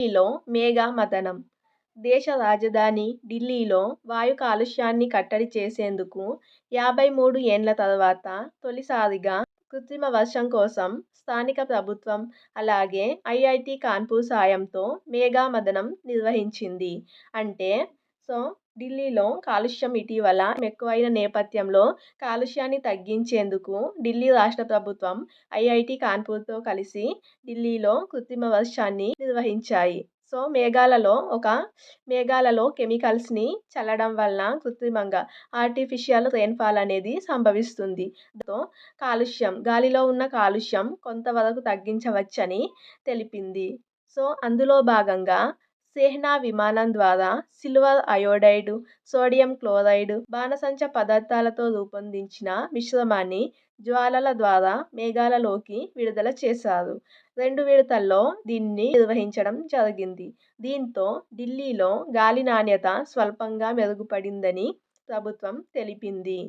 ఢిల్లీలో మేఘా మథనం. దేశ రాజధాని ఢిల్లీలో వాయు కాలుష్యాన్ని కట్టడి చేసేందుకు 53 ఏండ్ల తర్వాత తొలిసారిగా కృత్రిమ వర్షం కోసం స్థానిక ప్రభుత్వం, అలాగే ఐఐటీ కాన్పూర్ సాయంతో మేఘా మథనం నిర్వహించింది. అంటే సో ఢిల్లీలో కాలుష్యం ఇటీవల ఎక్కువైన నేపథ్యంలో కాలుష్యాన్ని తగ్గించేందుకు ఢిల్లీ రాష్ట్ర ప్రభుత్వం, ఐఐటీ కాన్పూర్తో కలిసి ఢిల్లీలో కృత్రిమ వర్షాన్ని నిర్వహించాయి. మేఘాలలో కెమికల్స్ని చల్లడం వల్ల కృత్రిమంగా ఆర్టిఫిషియల్ రెయిన్ఫాల్ అనేది సంభవిస్తుంది. దాంతో గాలిలో ఉన్న కాలుష్యం కొంతవరకు తగ్గించవచ్చని తెలిపింది. అందులో భాగంగా సెహ్నా విమానం ద్వారా సిల్వర్ అయోడైడ్, సోడియం క్లోరైడ్, బాణసంచ పదార్థాలతో రూపొందించిన మిశ్రమాన్ని జ్వాలల ద్వారా మేఘాలలోకి విడుదల చేశారు. 2 విడతల్లో దీన్ని నిర్వహించడం జరిగింది. దీంతో ఢిల్లీలో గాలి నాణ్యత స్వల్పంగా మెరుగుపడిందని ప్రభుత్వం తెలిపింది.